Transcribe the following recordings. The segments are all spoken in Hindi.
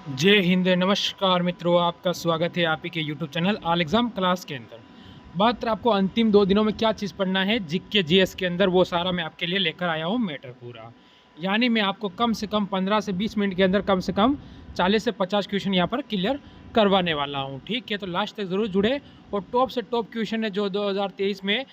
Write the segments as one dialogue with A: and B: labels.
A: जय हिंद, नमस्कार मित्रों, आपका स्वागत है आप ही के YouTube channel all exam class के अंदर। बात आपको अंतिम 2 दिनों में क्या चीज़ पढ़ना है जीके जीएस के अंदर, वो सारा मैं आपके लिए लेकर आया हूँ मैटर पूरा। यानी मैं आपको कम से कम 15 से 20 मिनट के अंदर कम से कम 40 से 50 क्वेश्चन यहाँ पर क्लियर करवाने वाला हूँ। ठीक है, तो लास्ट तक ज़रूर जुड़े। और टॉप से टॉप क्वेश्चन है जो 2023 में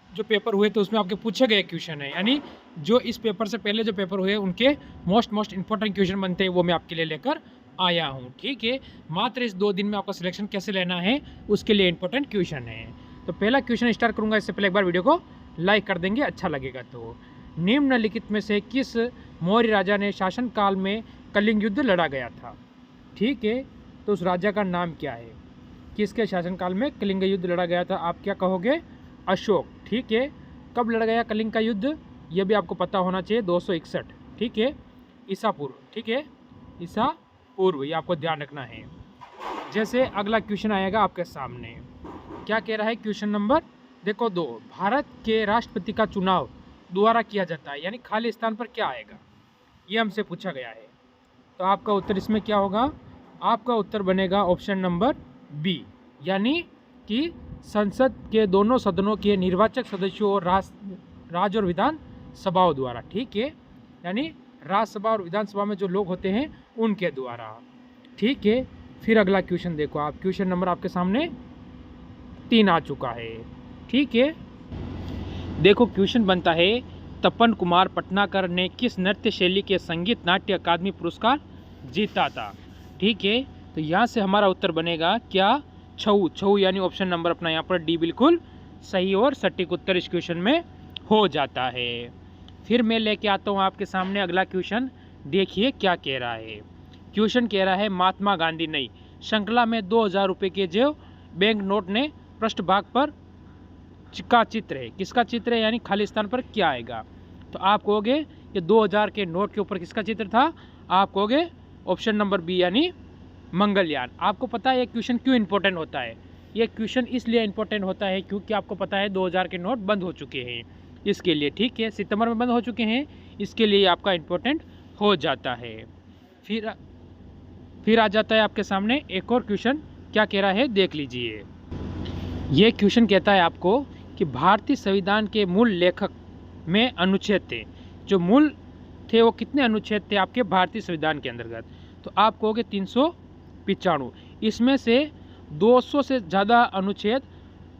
A: जो पेपर हुए तो उसमें आपके पूछे गए क्वेश्चन है, यानी जो इस पेपर से पहले जो पेपर हुए उनके मोस्ट इंपॉर्टेंट क्वेश्चन बनते हैं, वो मैं आपके लिए लेकर आया हूँ। ठीक है, मात्र इस 2 दिन में आपका सिलेक्शन कैसे लेना है उसके लिए इंपॉर्टेंट क्वेश्चन है। तो पहला क्वेश्चन स्टार्ट करूँगा, इससे पहले एक बार वीडियो को लाइक कर देंगे अच्छा लगेगा। तो निम्नलिखित में से किस मौर्य राजा ने शासन काल में कलिंग युद्ध लड़ा गया था? ठीक है, तो उस राजा का नाम क्या है? किसके शासनकाल में कलिंग युद्ध लड़ा गया था? आप क्या कहोगे? अशोक। ठीक है, कब लड़ा गया कलिंग का युद्ध ये भी आपको पता होना चाहिए, 261। ठीक है, ईसा पूर्व। ठीक है, ईसा पूर्व, ये आपको ध्यान रखना है। जैसे अगला क्वेश्चन आएगा आपके सामने, क्या कह रहा है क्वेश्चन नंबर देखो 2, भारत के राष्ट्रपति का चुनाव दोबारा किया जाता है, यानी खाली स्थान पर क्या आएगा, ये हमसे पूछा गया है। तो आपका उत्तर इसमें क्या होगा? आपका उत्तर बनेगा ऑप्शन नंबर बी, यानी कि संसद के दोनों सदनों के निर्वाचक सदस्यों और राज्य और विधान सभाओं द्वारा। ठीक है, यानी राज्यसभा और विधानसभा में जो लोग होते हैं उनके द्वारा। ठीक है, फिर अगला क्वेश्चन देखो आप, क्वेश्चन नंबर आपके सामने 3 आ चुका है। ठीक है, देखो क्वेश्चन बनता है, तपन कुमार पटनाकर ने किस नृत्य शैली के संगीत नाट्य अकादमी पुरस्कार जीता था? ठीक है, तो यहाँ से हमारा उत्तर बनेगा क्या? छऊ। छऊ यानी ऑप्शन नंबर अपना यहाँ पर डी बिल्कुल सही और सटीक उत्तर इस क्वेश्चन में हो जाता है। फिर मैं लेके आता हूँ आपके सामने अगला क्वेश्चन, देखिए क्या कह रहा है। क्वेश्चन कह रहा है, महात्मा गांधी नई श्रृंखला में 2000 रुपये के जो बैंक नोट ने पृष्ठभाग पर का चित्र है, किसका चित्र है, यानी खाली स्थान पर क्या आएगा? तो आप कहोगे ये 2000 के नोट के ऊपर किसका चित्र था? आप कहोगे ऑप्शन नंबर बी, यानी मंगलयान। आपको पता है ये क्वेश्चन क्यों इंपॉर्टेंट होता है? ये क्वेश्चन इसलिए इंपॉर्टेंट होता है क्योंकि आपको पता है 2000 के नोट बंद हो चुके हैं, इसके लिए। ठीक है, सितंबर में बंद हो चुके हैं, इसके लिए आपका इंपॉर्टेंट हो जाता है। फिर आ जाता है आपके सामने एक और क्वेश्चन, क्या कह रहा है देख लीजिए। ये क्वेश्चन कहता है आपको कि भारतीय संविधान के मूल लेखक में अनुच्छेद थे, जो मूल थे वो कितने अनुच्छेद थे आपके भारतीय संविधान के अंतर्गत? तो आप कहोगे 395। इसमें से 200 से ज़्यादा अनुच्छेद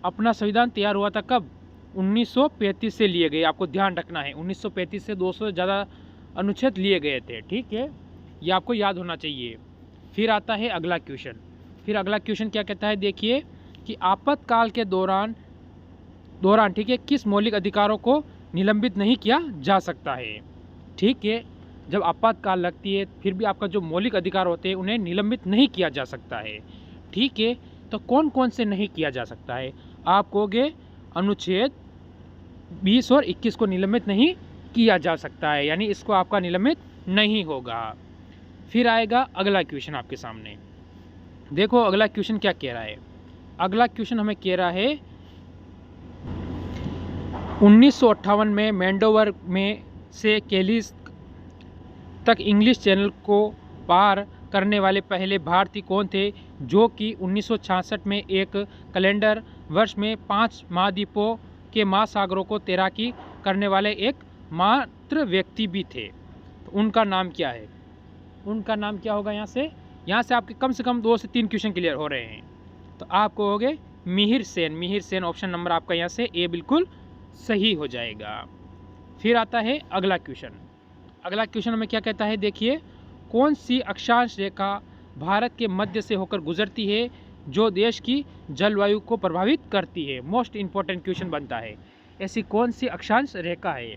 A: अपना संविधान तैयार हुआ था कब? 1935 से लिए गए, आपको ध्यान रखना है 1935 से 200 से ज़्यादा अनुच्छेद लिए गए थे। ठीक है, ये आपको याद होना चाहिए। फिर आता है अगला क्वेश्चन। फिर अगला क्वेश्चन क्या कहता है, देखिए कि आपातकाल के दौरान ठीक है किस मौलिक अधिकारों को निलंबित नहीं किया जा सकता है? ठीक है, जब आपातकाल लगती है फिर भी आपका जो मौलिक अधिकार होते हैं उन्हें निलंबित नहीं किया जा सकता है। ठीक है, तो कौन कौन से नहीं किया जा सकता है? आप कहोगे अनुच्छेद 20 और 21 को निलंबित नहीं किया जा सकता है, यानी इसको आपका निलंबित नहीं होगा। फिर आएगा अगला क्वेश्चन आपके सामने, देखो अगला क्वेश्चन क्या कह रहा है। अगला क्वेश्चन हमें कह रहा है 1958 में मैंडोवर में से केलिस तक इंग्लिश चैनल को पार करने वाले पहले भारतीय कौन थे, जो कि 1966 में एक कैलेंडर वर्ष में 5 महाद्वीपों के महासागरों को तैराकी करने वाले एक मात्र व्यक्ति भी थे? तो उनका नाम क्या है? उनका नाम क्या होगा? यहाँ से आपके कम से कम 2 से 3 क्वेश्चन क्लियर हो रहे हैं। तो आप कहोगे मिहिर सेन। मिहिर सेन ऑप्शन नंबर आपका यहाँ से ए बिल्कुल सही हो जाएगा। फिर आता है अगला क्वेश्चन। अगला क्वेश्चन हमें क्या कहता है, देखिए कौन सी अक्षांश रेखा भारत के मध्य से होकर गुजरती है जो देश की जलवायु को प्रभावित करती है? मोस्ट इंपॉर्टेंट क्वेश्चन बनता है, ऐसी कौन सी अक्षांश रेखा है?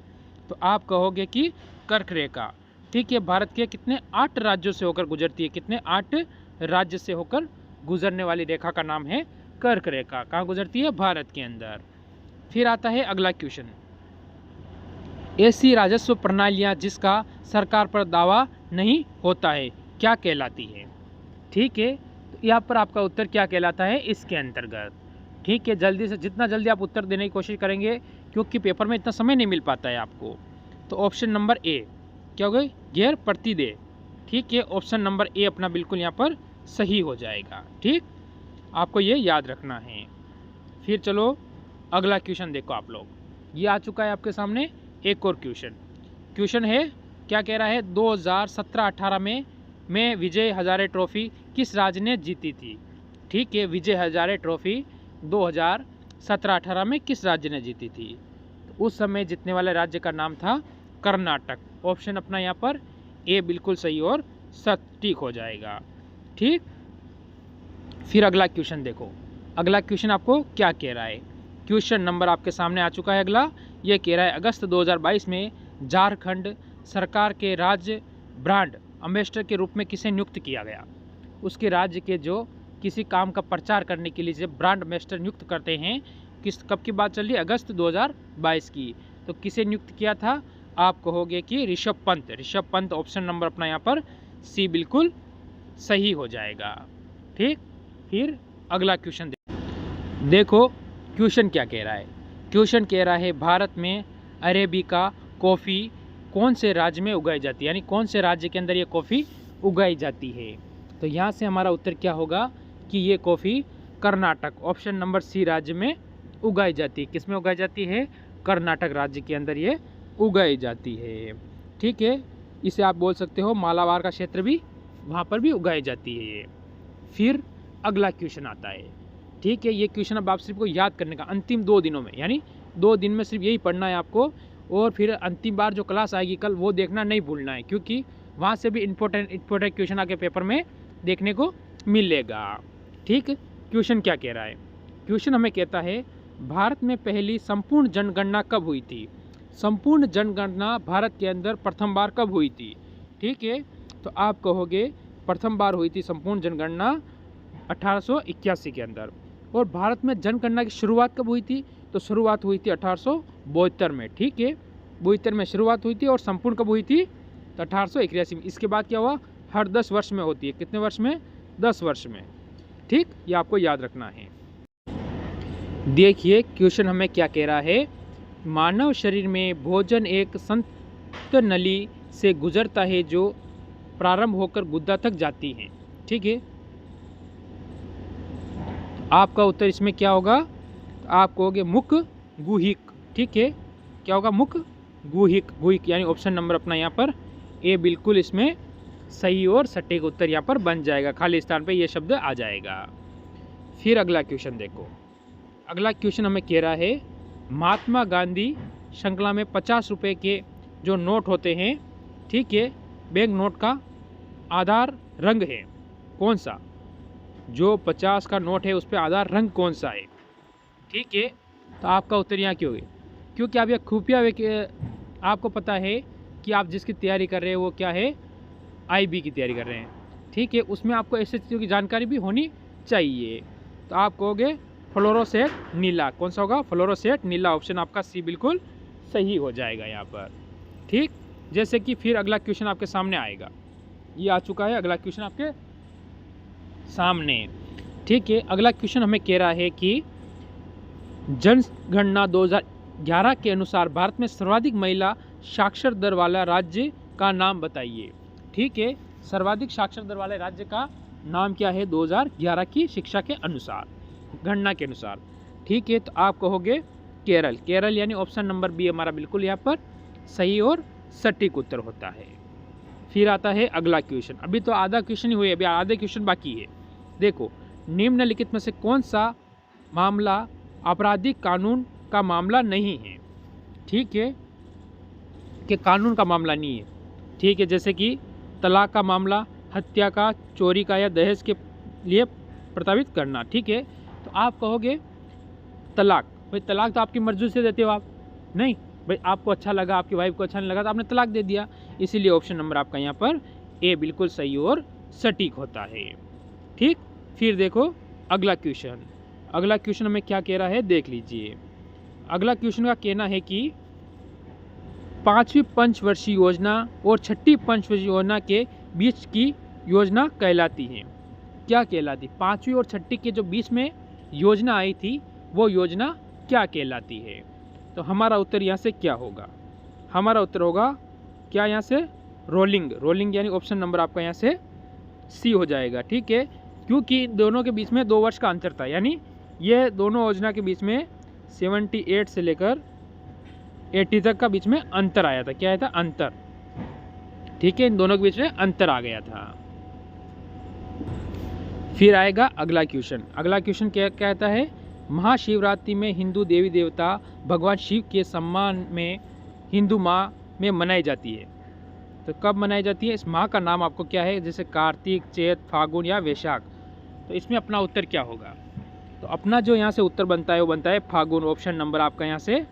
A: तो आप कहोगे कि कर्क रेखा। ठीक है, भारत के कितने 8 राज्यों से होकर गुजरती है, कितने 8 राज्य से होकर गुजरने वाली रेखा का नाम है कर्क रेखा। कहाँ गुजरती है? भारत के अंदर। फिर आता है अगला क्वेश्चन, ऐसी राजस्व प्रणालियाँ जिसका सरकार पर दावा नहीं होता है क्या कहलाती है? ठीक है, तो यहाँ पर आपका उत्तर क्या कहलाता है इसके अंतर्गत? ठीक है, जल्दी से जितना जल्दी आप उत्तर देने की कोशिश करेंगे, क्योंकि पेपर में इतना समय नहीं मिल पाता है आपको। तो ऑप्शन नंबर ए क्या हो गई? गैर प्रतिदेय। ठीक है, ऑप्शन नंबर ए अपना बिल्कुल यहाँ पर सही हो जाएगा। ठीक, आपको ये याद रखना है। फिर चलो अगला क्वेश्चन देखो आप लोग, ये आ चुका है आपके सामने एक और क्वेश्चन है, क्या कह रहा है, 2017-18 में विजय हजारे ट्रॉफी किस राज्य ने जीती थी। ठीक है, विजय हजारे ट्रॉफी 2017-18 में किस राज्य ने जीती थी। तो उस समय जीतने वाले राज्य का नाम था कर्नाटक। ऑप्शन अपना यहाँ पर ए बिल्कुल सही और सटीक हो जाएगा। ठीक, फिर अगला क्वेश्चन देखो, अगला क्वेश्चन आपको क्या कह रहा है। क्वेश्चन नंबर आपके सामने आ चुका है अगला, ये कह रहा है अगस्त 2022 में झारखंड सरकार के राज्य ब्रांड एम्बेसडर के रूप में किसे नियुक्त किया गया। उसके राज्य के जो किसी काम का प्रचार करने के लिए जब ब्रांड एम्बेसडर नियुक्त करते हैं, किस कब की बात चल रही है, अगस्त 2022 की। तो किसे नियुक्त किया था, आप कहोगे कि ऋषभ पंत। ऑप्शन नंबर अपना यहाँ पर सी बिल्कुल सही हो जाएगा। ठीक, फिर अगला क्वेश्चन देखो क्वेश्चन क्या कह रहा है। क्वेश्चन कह रहा है भारत में अरेबिका कॉफ़ी कौन से राज्य में उगाई जाती है, यानी कौन से राज्य के अंदर ये कॉफ़ी उगाई जाती है। तो यहाँ से हमारा उत्तर क्या होगा कि ये coffee Karnataka, option number C राज्य में उगाई जाती है। किस में उगाई जाती है, कर्नाटक राज्य के अंदर ये उगाई जाती है। ठीक है, इसे आप बोल सकते हो मालाबार का क्षेत्र भी, वहाँ पर भी उगाई जाती है ये। फिर अगला क्वेश्चन आता है। ठीक है, ये क्वेश्चन अब आप सिर्फ को याद करने का अंतिम 2 दिनों में, यानी 2 दिन में सिर्फ यही पढ़ना है आपको, और फिर अंतिम बार जो क्लास आएगी कल वो देखना नहीं भूलना है, क्योंकि वहाँ से भी इम्पोर्टेंट क्वेश्चन आगे पेपर में देखने को मिलेगा। ठीक, क्वेश्चन क्या कह रहा है, क्वेश्चन हमें कहता है भारत में पहली संपूर्ण जनगणना कब हुई थी। संपूर्ण जनगणना भारत के अंदर प्रथम बार कब हुई थी। ठीक है, तो आप कहोगे प्रथम बार हुई थी संपूर्ण जनगणना 1881 के अंदर। और भारत में जनगणना की शुरुआत कब हुई थी, तो शुरुआत हुई थी 1872 में। ठीक है, 72 में शुरुआत हुई थी और संपूर्ण कब हुई थी, तो 1881 में। इसके बाद क्या हुआ, हर 10 वर्ष में होती है। कितने वर्ष में, 10 वर्ष में। ठीक, ये आपको याद रखना है। देखिए क्वेश्चन हमें क्या कह रहा है, मानव शरीर में भोजन एक संतनली से गुजरता है जो प्रारंभ होकर गुदा तक जाती है। ठीक है, आपका उत्तर इसमें क्या होगा, आप कहोगे मुख गुहिक। ठीक है, क्या होगा, मुख गुहिक यानी ऑप्शन नंबर अपना यहाँ पर ए बिल्कुल इसमें सही और सटीक उत्तर यहाँ पर बन जाएगा, खाली स्थान पे ये शब्द आ जाएगा। फिर अगला क्वेश्चन देखो, अगला क्वेश्चन हमें कह रहा है महात्मा गांधी श्रृंखला में 50 रुपये के जो नोट होते हैं, ठीक है, बैंक नोट का आधार रंग है कौन सा। जो 50 का नोट है उस पर आधार रंग कौन सा है। ठीक है, तो आपका उत्तर यहाँ क्यों है, क्योंकि आप यह खुफिया आपको पता है कि आप जिसकी तैयारी कर रहे हैं वो क्या है, IB की तैयारी कर रहे हैं। ठीक है, उसमें आपको ऐसे चीज़ों की जानकारी भी होनी चाहिए। तो आप कहोगे फ्लोरोसेंट नीला, कौन सा होगा, फ्लोरोसेंट नीला। ऑप्शन आपका सी बिल्कुल सही हो जाएगा यहाँ पर। ठीक, जैसे कि फिर अगला क्वेश्चन आपके सामने आएगा, ये आ चुका है अगला क्वेश्चन आपके सामने। ठीक है, अगला क्वेश्चन हमें कह रहा है कि जनगणना 2011 के अनुसार भारत में सर्वाधिक महिला साक्षर दर वाला राज्य का नाम बताइए। ठीक है, सर्वाधिक साक्षर दर वाले राज्य का नाम क्या है 2011 की शिक्षा के अनुसार, गणना के अनुसार। ठीक है, तो आप कहोगे केरल यानी ऑप्शन नंबर बी हमारा बिल्कुल यहाँ पर सही और सटीक उत्तर होता है। फिर आता है अगला क्वेश्चन, अभी तो आधा क्वेश्चन ही हुए, अभी आधे क्वेश्चन बाकी है। देखो, निम्नलिखित में से कौन सा मामला आपराधिक कानून का मामला नहीं है। ठीक है, कि कानून का मामला नहीं है। ठीक है, जैसे कि तलाक का मामला, हत्या का, चोरी का या दहेज के लिए प्रताड़ित करना। ठीक है, तो आप कहोगे तलाक। भाई तलाक तो आपकी मर्जी से देते हो आप, नहीं भाई आपको अच्छा लगा, आपकी वाइफ को अच्छा नहीं लगा तो आपने तलाक दे दिया, इसीलिए ऑप्शन नंबर आपका यहाँ पर ए बिल्कुल सही और सटीक होता है। ठीक, फिर देखो अगला क्वेश्चन हमें क्या कह रहा है, देख लीजिए। अगला क्वेश्चन का कहना है कि 5वीं पंचवर्षीय योजना और 6ठी पंचवर्षीय योजना के बीच की योजना कहलाती है। क्या कहलाती, 5वीं और 6ठी के जो बीच में योजना आई थी वो योजना क्या कहलाती है। तो हमारा उत्तर यहाँ से क्या होगा, हमारा उत्तर होगा क्या यहाँ से रोलिंग, रोलिंग यानी ऑप्शन नंबर आपका यहाँ से सी हो जाएगा। ठीक है, क्योंकि दोनों के बीच में 2 वर्ष का अंतर था, यानी ये दोनों योजना के बीच में 78 से लेकर 80 तक का बीच में अंतर आया था। क्या आया था? अंतर। ठीक है, इन दोनों के बीच में अंतर आ गया था। फिर आएगा अगला क्वेश्चन। अगला क्वेश्चन क्या कहता है? महाशिवरात्रि में हिंदू देवी देवता भगवान शिव के सम्मान में हिंदू माह में मनाई जाती है। तो कब मनाई जाती है? इस माह का नाम आपको क्या है? जैसे कार्तिक, चैत, फागुन या वैशाख। तो इसमें अपना उत्तर क्या होगा? तो अपना जो यहाँ से उत्तर बनता है वो बनता है फागुन। ऑप्शन नंबर आपका यहाँ से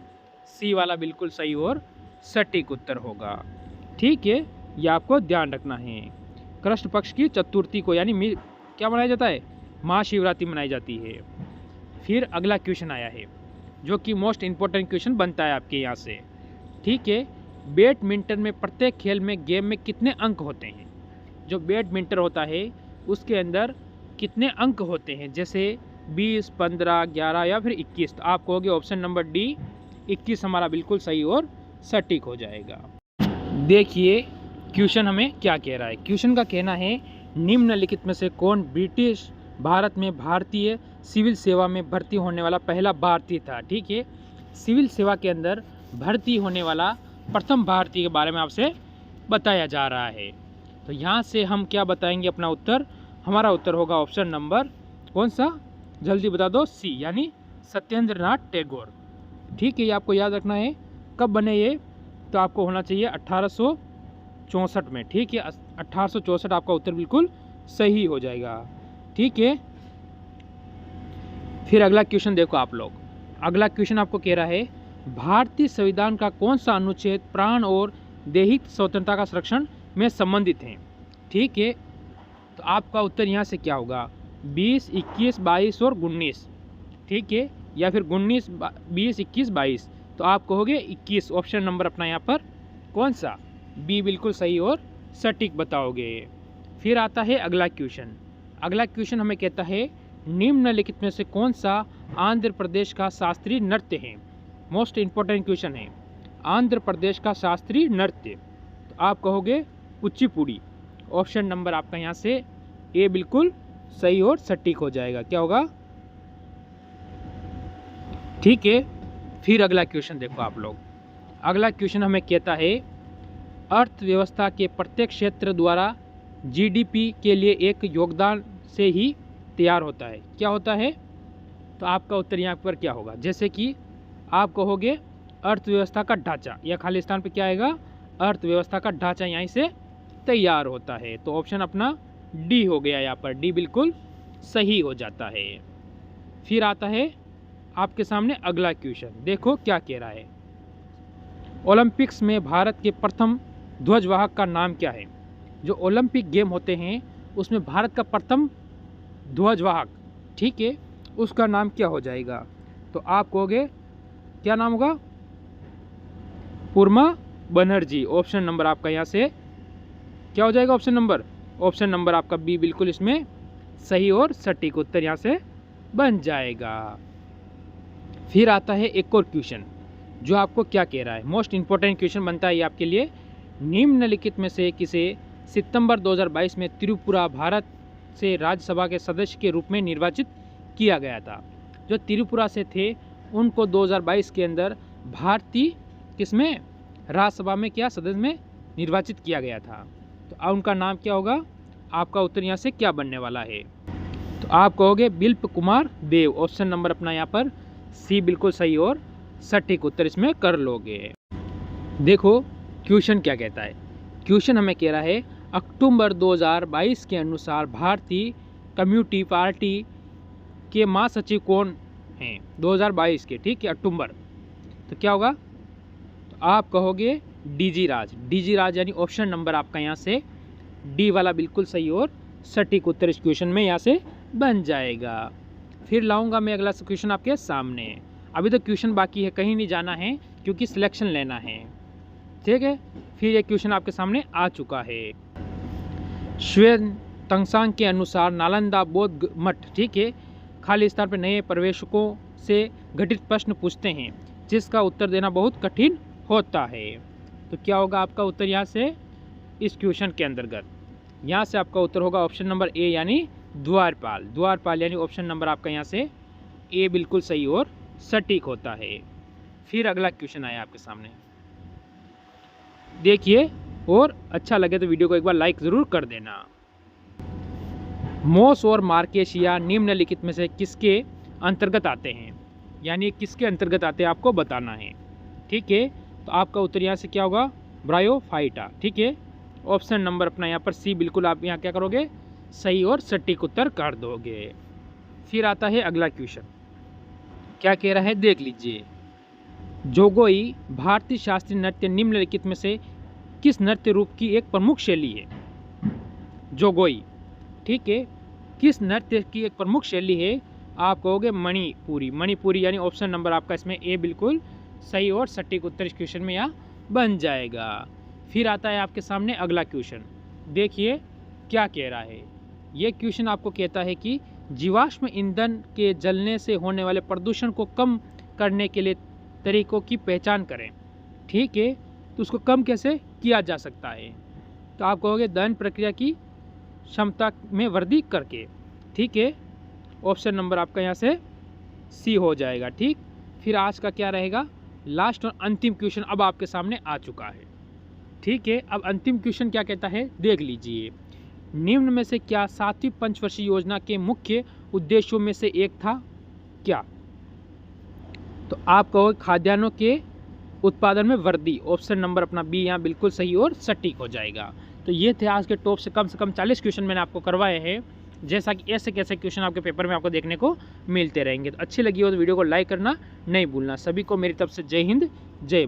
A: सी वाला बिल्कुल सही और सटीक उत्तर होगा। ठीक है, ये आपको ध्यान रखना है। कृष्ण पक्ष की चतुर्थी को यानी क्या मनाया जाता है? महाशिवरात्रि मनाई जाती है। फिर अगला क्वेश्चन आया है जो कि मोस्ट इम्पोर्टेंट क्वेश्चन बनता है आपके यहाँ से। ठीक है, बैडमिंटन में प्रत्येक खेल में गेम में कितने अंक होते हैं? जो बैडमिंटन होता है उसके अंदर कितने अंक होते हैं? जैसे 20, 15, 11 या फिर 21। तो आप कहोगे ऑप्शन नंबर डी 21 हमारा बिल्कुल सही और सटीक हो जाएगा। देखिए क्वेश्चन हमें क्या कह रहा है। क्वेश्चन का कहना है निम्नलिखित में से कौन ब्रिटिश भारत में भारतीय सिविल सेवा में भर्ती होने वाला पहला भारतीय था? ठीक है, सिविल सेवा के अंदर भर्ती होने वाला प्रथम भारतीय के बारे में आपसे बताया जा रहा है। तो यहाँ से हम क्या बताएंगे अपना उत्तर? हमारा उत्तर होगा ऑप्शन नंबर कौन सा? जल्दी बता दो, सी यानी सत्येंद्र नाथ टैगोर। ठीक है, ये आपको याद रखना है। कब बने ये? तो आपको होना चाहिए 1864 में। ठीक है, 1864 आपका उत्तर बिल्कुल सही हो जाएगा। ठीक है, फिर अगला क्वेश्चन देखो आप लोग। अगला क्वेश्चन आपको कह रहा है भारतीय संविधान का कौन सा अनुच्छेद प्राण और दैहिक स्वतंत्रता का संरक्षण में संबंधित है? ठीक है, तो आपका उत्तर यहाँ से क्या होगा? 20, 21, 22 और 19। ठीक है, या फिर 19, 20, 21, 22। तो आप कहोगे 21। ऑप्शन नंबर अपना यहाँ पर कौन सा? बी बिल्कुल सही और सटीक बताओगे। फिर आता है अगला क्वेश्चन। अगला क्वेश्चन हमें कहता है निम्नलिखित में से कौन सा आंध्र प्रदेश का शास्त्रीय नृत्य है? मोस्ट इम्पोर्टेंट क्वेश्चन है। आंध्र प्रदेश का शास्त्रीय नृत्य। तो आप कहोगे कुचिपुड़ी। ऑप्शन नंबर आपका यहाँ से ए बिल्कुल सही और सटीक हो जाएगा। क्या होगा? ठीक है, फिर अगला क्वेश्चन देखो आप लोग। अगला क्वेश्चन हमें कहता है अर्थव्यवस्था के प्रत्येक क्षेत्र द्वारा जीडीपी के लिए एक योगदान से ही तैयार होता है। क्या होता है? तो आपका उत्तर यहाँ पर क्या होगा? जैसे कि आप कहोगे अर्थव्यवस्था का ढांचा, या खाली स्थान पर क्या आएगा? अर्थव्यवस्था का ढांचा यहीं से तैयार होता है। तो ऑप्शन अपना डी हो गया, यहाँ पर डी बिल्कुल सही हो जाता है। फिर आता है आपके सामने अगला क्वेश्चन। देखो क्या कह रहा है। ओलंपिक्स में भारत के प्रथम ध्वजवाहक का नाम क्या है? जो ओलंपिक गेम होते हैं उसमें भारत का प्रथम ध्वजवाहक, ठीक है, उसका नाम क्या हो जाएगा? तो आप कहोगे क्या नाम होगा? पुरमा बनर्जी। ऑप्शन नंबर आपका यहाँ से क्या हो जाएगा? ऑप्शन नंबर आपका बी बिल्कुल इसमें सही और सटीक उत्तर यहाँ से बन जाएगा। फिर आता है एक और क्वेश्चन जो आपको क्या कह रहा है। मोस्ट इंपॉर्टेंट क्वेश्चन बनता है ये आपके लिए। निम्नलिखित में से किसे सितंबर 2022 में त्रिपुरा भारत से राज्यसभा के सदस्य के रूप में निर्वाचित किया गया था? जो त्रिपुरा से थे उनको 2022 के अंदर भारतीय किसमें राज्यसभा में क्या सदस्य में निर्वाचित किया गया था। तो उनका नाम क्या होगा? आपका उत्तर यहाँ से क्या बनने वाला है? तो आप कहोगे बिल्प कुमार देव। ऑप्शन नंबर अपना यहाँ पर सी बिल्कुल सही और सटीक उत्तर इसमें कर लोगे। देखो क्वेश्चन क्या कहता है। क्वेश्चन हमें कह रहा है अक्टूबर 2022 के अनुसार भारतीय कम्युनिस्ट पार्टी के महासचिव कौन हैं 2022 के? ठीक है, अक्टूबर। तो क्या होगा? तो आप कहोगे डीजी राज यानी ऑप्शन नंबर आपका यहाँ से डी वाला बिल्कुल सही और सटीक उत्तर इस क्वेश्चन में यहाँ से बन जाएगा। फिर लाऊंगा मैं अगला क्वेश्चन आपके सामने। अभी तो क्वेश्चन बाकी है, कहीं नहीं जाना है क्योंकि सिलेक्शन लेना है। ठीक है, फिर ये क्वेश्चन आपके सामने आ चुका है। श्वेन तंगसांग के अनुसार नालंदा बौद्ध मठ, ठीक है, खाली स्थान पर नए प्रवेशकों से घटित प्रश्न पूछते हैं जिसका उत्तर देना बहुत कठिन होता है। तो क्या होगा आपका उत्तर यहाँ से? इस क्वेश्चन के अंतर्गत। यहाँ से आपका उत्तर होगा ऑप्शन नंबर ए यानी द्वारपाल। द्वारपाल यानी ऑप्शन नंबर आपका यहाँ से ए बिल्कुल सही और सटीक होता है। फिर अगला क्वेश्चन आया आपके सामने, देखिए और अच्छा लगे तो वीडियो को एक बार लाइक ज़रूर कर देना। मोस और मार्केशिया निम्नलिखित में से किसके अंतर्गत आते हैं, यानी किसके अंतर्गत आते हैं आपको बताना है। ठीक है, तो आपका उत्तर यहाँ से क्या होगा, ब्रायोफाइटा। ठीक है, ऑप्शन नंबर अपना यहाँ पर सी बिल्कुल आप यहाँ क्या करोगे, सही और सटीक उत्तर कर दोगे। फिर आता है अगला क्वेश्चन, क्या कह रहा है देख लीजिए। जोगोई भारतीय शास्त्रीय नृत्य निम्नलिखित में से किस नृत्य रूप की एक प्रमुख शैली है। जोगोई, ठीक है, किस नृत्य की एक प्रमुख शैली है, आप कहोगे मणिपुरी। मणिपुरी यानी ऑप्शन नंबर आपका इसमें ए बिल्कुल सही और सटीक उत्तर इस क्वेश्चन में यहाँ बन जाएगा। फिर आता है आपके सामने अगला क्वेश्चन, देखिए क्या कह रहा है। ये क्वेश्चन आपको कहता है कि जीवाश्म ईंधन के जलने से होने वाले प्रदूषण को कम करने के लिए तरीकों की पहचान करें। ठीक है, तो उसको कम कैसे किया जा सकता है, तो आप कहोगे दहन प्रक्रिया की क्षमता में वृद्धि करके। ठीक है, ऑप्शन नंबर आपका यहाँ से सी हो जाएगा। ठीक, फिर आज का क्या रहेगा, लास्ट और अंतिम क्वेश्चन अब आपके सामने आ चुका है। ठीक है, अब अंतिम क्वेश्चन क्या कहता है देख लीजिए। निम्न में से क्या 7वीं पंचवर्षीय योजना के मुख्य उद्देश्यों में से एक था क्या, तो आप कहोगे खाद्यान्नों के उत्पादन में वृद्धि। ऑप्शन नंबर अपना बी यहाँ बिल्कुल सही और सटीक हो जाएगा। तो ये थे आज के टॉप से कम 40 क्वेश्चन मैंने आपको करवाए हैं। जैसा कि ऐसे कैसे क्वेश्चन आपके पेपर में आपको देखने को मिलते रहेंगे। तो अच्छी लगी हो तो वीडियो को लाइक करना नहीं भूलना। सभी को मेरी तरफ से जय हिंद जय।